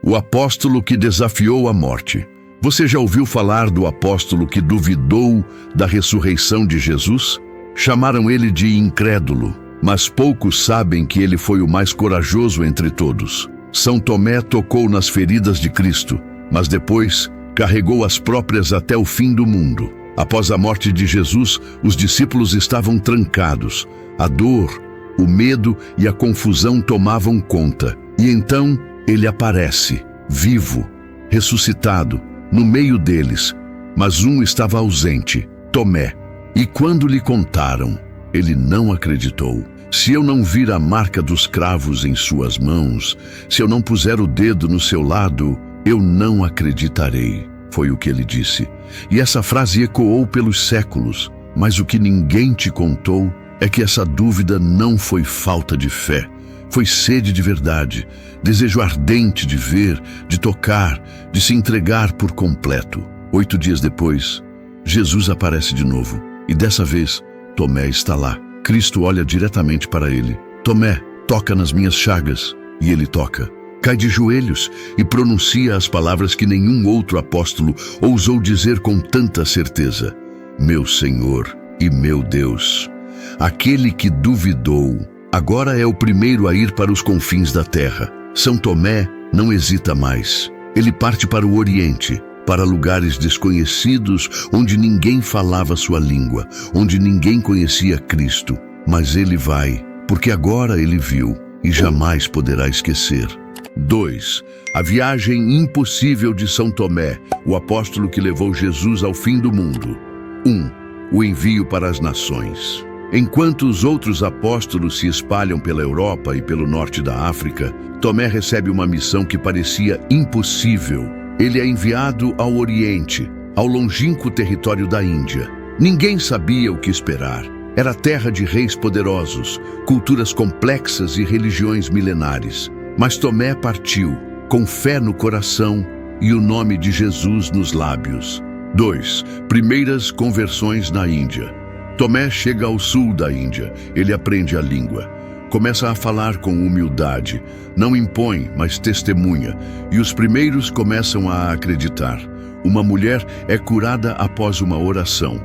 O apóstolo que desafiou a morte. Você já ouviu falar do apóstolo que duvidou da ressurreição de Jesus? Chamaram ele de incrédulo, mas poucos sabem que ele foi o mais corajoso entre todos. São Tomé tocou nas feridas de Cristo, mas depois carregou as próprias até o fim do mundo. Após a morte de Jesus, os discípulos estavam trancados. A dor, o medo e a confusão tomavam conta. E então ele aparece, vivo, ressuscitado, no meio deles. Mas um estava ausente, Tomé. E quando lhe contaram, ele não acreditou. Se eu não vir a marca dos cravos em suas mãos, se eu não puser o dedo no seu lado, eu não acreditarei. Foi o que ele disse. E essa frase ecoou pelos séculos. Mas o que ninguém te contou é que essa dúvida não foi falta de fé. Foi sede de verdade, desejo ardente de ver, de tocar, de se entregar por completo. 8 dias depois, Jesus aparece de novo. E dessa vez, Tomé está lá. Cristo olha diretamente para ele. Tomé, toca nas minhas chagas. E ele toca. Cai de joelhos e pronuncia as palavras que nenhum outro apóstolo ousou dizer com tanta certeza. Meu Senhor e meu Deus. Aquele que duvidou, agora é o primeiro a ir para os confins da terra. São Tomé não hesita mais. Ele parte para o Oriente, para lugares desconhecidos, onde ninguém falava sua língua, onde ninguém conhecia Cristo. Mas ele vai, porque agora ele viu e jamais poderá esquecer. 2. A viagem impossível de São Tomé, o apóstolo que levou Jesus ao fim do mundo. 1. O envio para as nações. Enquanto os outros apóstolos se espalham pela Europa e pelo norte da África, Tomé recebe uma missão que parecia impossível. Ele é enviado ao Oriente, ao longínquo território da Índia. Ninguém sabia o que esperar. Era terra de reis poderosos, culturas complexas e religiões milenares. Mas Tomé partiu, com fé no coração e o nome de Jesus nos lábios. 2. Primeiras conversões na Índia. Tomé chega ao sul da Índia. Ele aprende a língua. Começa a falar com humildade. Não impõe, mas testemunha. E os primeiros começam a acreditar. Uma mulher é curada após uma oração.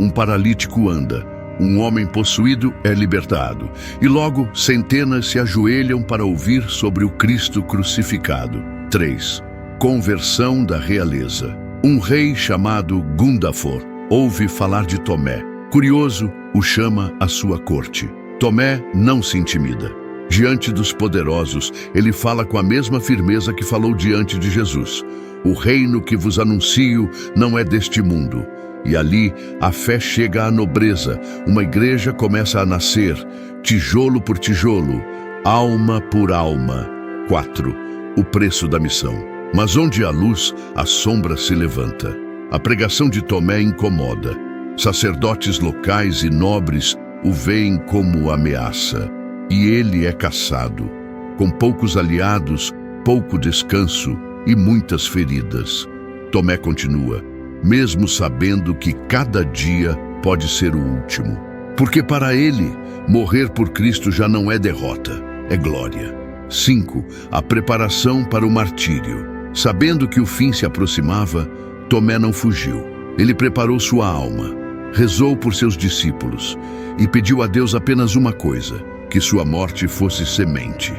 Um paralítico anda. Um homem possuído é libertado. E logo, centenas se ajoelham para ouvir sobre o Cristo crucificado. 3. Conversão da realeza. Um rei chamado Gundafor ouve falar de Tomé. Curioso, o chama à sua corte. Tomé não se intimida. Diante dos poderosos, ele fala com a mesma firmeza que falou diante de Jesus. O reino que vos anuncio não é deste mundo. E ali, a fé chega à nobreza, uma igreja começa a nascer, tijolo por tijolo, alma por alma. 4. O preço da missão. Mas onde há luz, a sombra se levanta. A pregação de Tomé incomoda. Sacerdotes locais e nobres o veem como ameaça. E ele é caçado, com poucos aliados, pouco descanso e muitas feridas. Tomé continua, mesmo sabendo que cada dia pode ser o último. Porque para ele, morrer por Cristo já não é derrota, é glória. 5. A preparação para o martírio. Sabendo que o fim se aproximava, Tomé não fugiu. Ele preparou sua alma, rezou por seus discípulos e pediu a Deus apenas uma coisa, que sua morte fosse semente,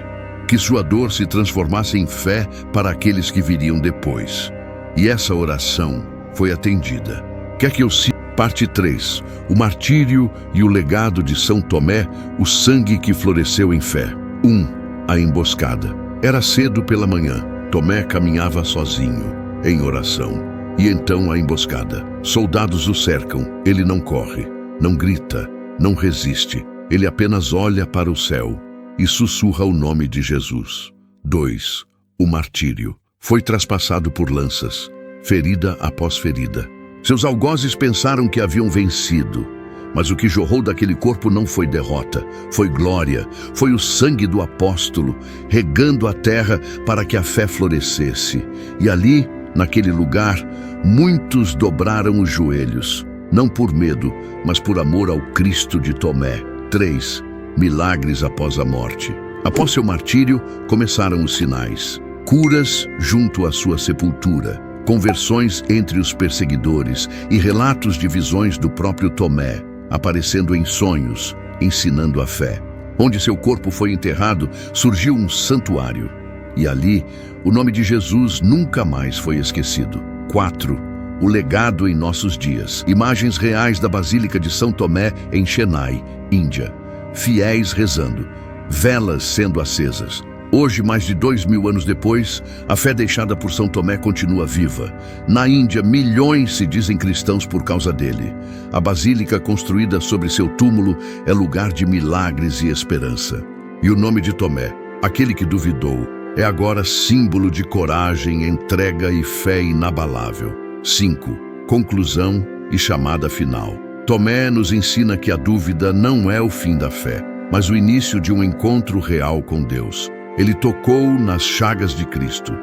que sua dor se transformasse em fé para aqueles que viriam depois. E essa oração foi atendida. Quer que eu cite? Parte 3. O martírio e o legado de São Tomé, o sangue que floresceu em fé. 1. A emboscada. Era cedo pela manhã. Tomé caminhava sozinho, em oração. E então a emboscada. Soldados o cercam. Ele não corre, não grita, não resiste. Ele apenas olha para o céu e sussurra o nome de Jesus. 2. O martírio. Foi traspassado por lanças, ferida após ferida. Seus algozes pensaram que haviam vencido, mas o que jorrou daquele corpo não foi derrota, foi glória, foi o sangue do apóstolo, regando a terra para que a fé florescesse. E ali, naquele lugar, muitos dobraram os joelhos, não por medo, mas por amor ao Cristo de Tomé. 3. Milagres após a morte. Após seu martírio, começaram os sinais. curas junto à sua sepultura, conversões entre os perseguidores e relatos de visões do próprio Tomé, aparecendo em sonhos, ensinando a fé. Onde seu corpo foi enterrado, surgiu um santuário. E ali, o nome de Jesus nunca mais foi esquecido. 4. O legado em nossos dias. Imagens reais da Basílica de São Tomé em Chennai, Índia. Fiéis rezando, velas sendo acesas. Hoje, mais de 2000 anos depois, a fé deixada por São Tomé continua viva. Na Índia, milhões se dizem cristãos por causa dele. A basílica construída sobre seu túmulo é lugar de milagres e esperança. E o nome de Tomé, aquele que duvidou, é agora símbolo de coragem, entrega e fé inabalável. 5. Conclusão e chamada final. Tomé nos ensina que a dúvida não é o fim da fé, mas o início de um encontro real com Deus. Ele tocou nas chagas de Cristo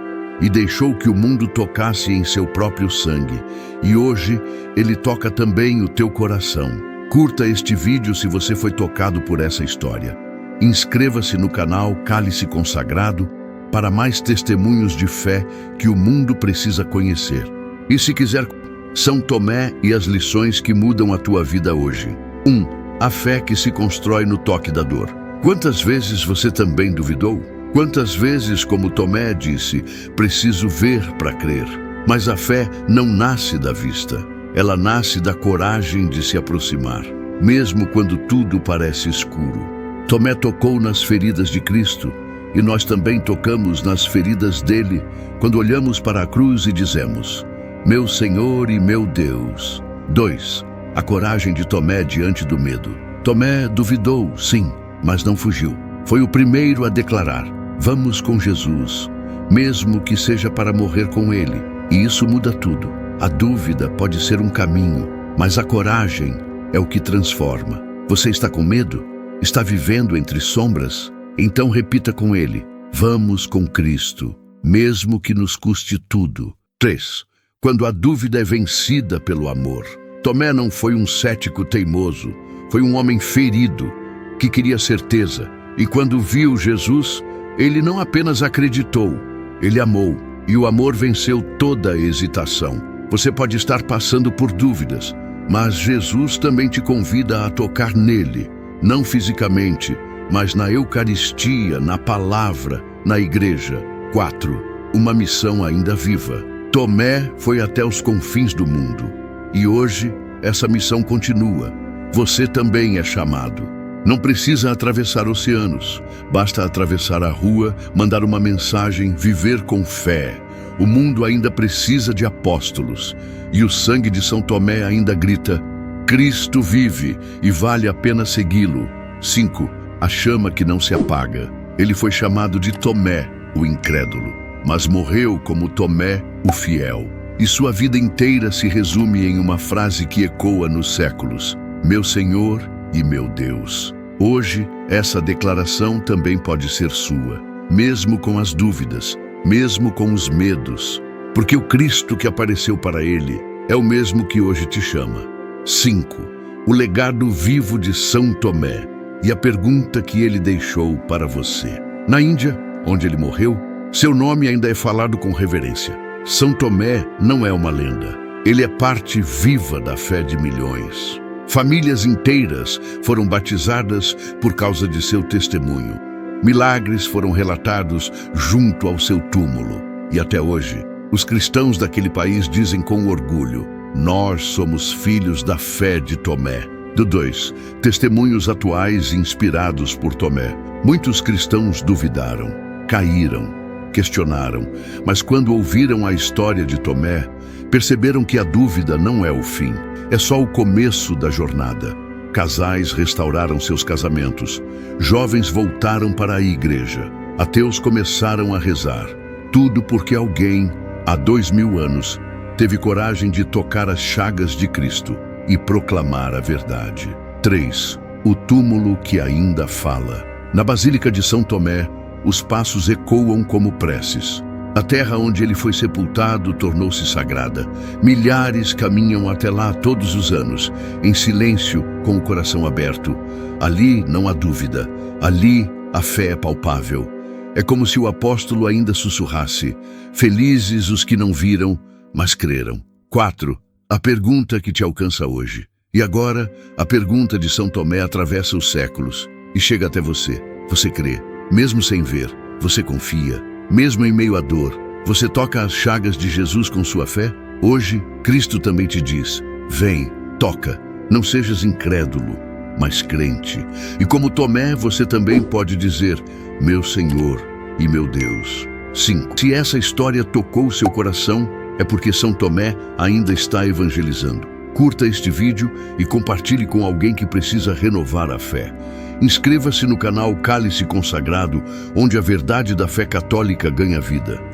e deixou que o mundo tocasse em seu próprio sangue. E hoje, ele toca também o teu coração. Curta este vídeo se você foi tocado por essa história. Inscreva-se no canal Cálice Consagrado para mais testemunhos de fé que o mundo precisa conhecer. E se quiser, São Tomé e as lições que mudam a tua vida hoje. 1. A fé que se constrói no toque da dor. Quantas vezes você também duvidou? Quantas vezes, como Tomé disse, preciso ver para crer? Mas a fé não nasce da vista. Ela nasce da coragem de se aproximar, mesmo quando tudo parece escuro. Tomé tocou nas feridas de Cristo e nós também tocamos nas feridas dele quando olhamos para a cruz e dizemos: meu Senhor e meu Deus. 2. A coragem de Tomé diante do medo. Tomé duvidou, sim, mas não fugiu. Foi o primeiro a declarar: vamos com Jesus, mesmo que seja para morrer com ele. E isso muda tudo. A dúvida pode ser um caminho, mas a coragem é o que transforma. Você está com medo? Está vivendo entre sombras? Então repita com ele: vamos com Cristo, mesmo que nos custe tudo. 3. Quando a dúvida é vencida pelo amor. Tomé não foi um cético teimoso, foi um homem ferido, que queria certeza. E quando viu Jesus, ele não apenas acreditou, ele amou. E o amor venceu toda a hesitação. Você pode estar passando por dúvidas, mas Jesus também te convida a tocar nele, não fisicamente, mas na Eucaristia, na palavra, na igreja. 4. Uma missão ainda viva. Tomé foi até os confins do mundo. E hoje, essa missão continua. Você também é chamado. Não precisa atravessar oceanos. Basta atravessar a rua, mandar uma mensagem, viver com fé. O mundo ainda precisa de apóstolos. E o sangue de São Tomé ainda grita: Cristo vive e vale a pena segui-lo. 5. A chama que não se apaga. Ele foi chamado de Tomé, o incrédulo, mas morreu como Tomé, o fiel. E sua vida inteira se resume em uma frase que ecoa nos séculos: meu Senhor e meu Deus. Hoje, essa declaração também pode ser sua, mesmo com as dúvidas, mesmo com os medos, porque o Cristo que apareceu para ele é o mesmo que hoje te chama. 5. O legado vivo de São Tomé e a pergunta que ele deixou para você. Na Índia, onde ele morreu, seu nome ainda é falado com reverência. São Tomé não é uma lenda, ele é parte viva da fé de milhões. Famílias inteiras foram batizadas por causa de seu testemunho. Milagres foram relatados junto ao seu túmulo. E até hoje, os cristãos daquele país dizem com orgulho: nós somos filhos da fé de Tomé. 2. Testemunhos atuais inspirados por Tomé. Muitos cristãos duvidaram, caíram, questionaram, mas quando ouviram a história de Tomé, perceberam que a dúvida não é o fim, é só o começo da jornada. Casais restauraram seus casamentos, jovens voltaram para a igreja, ateus começaram a rezar. Tudo porque alguém, há 2000 anos, teve coragem de tocar as chagas de Cristo e proclamar a verdade. 3. O túmulo que ainda fala. Na Basílica de São Tomé, os passos ecoam como preces. A terra onde ele foi sepultado tornou-se sagrada. Milhares caminham até lá todos os anos, em silêncio, com o coração aberto. Ali não há dúvida, ali a fé é palpável. É como se o apóstolo ainda sussurrasse: felizes os que não viram, mas creram. 4. A pergunta que te alcança hoje. E agora, a pergunta de São Tomé atravessa os séculos e chega até você. Você crê, mesmo sem ver. Você confia, mesmo em meio à dor. Você toca as chagas de Jesus com sua fé? Hoje, Cristo também te diz: vem, toca. Não sejas incrédulo, mas crente. E como Tomé, você também pode dizer: meu Senhor e meu Deus. 5. Se essa história tocou seu coração, é porque São Tomé ainda está evangelizando. Curta este vídeo e compartilhe com alguém que precisa renovar a fé. Inscreva-se no canal Cálice Consagrado, onde a verdade da fé católica ganha vida.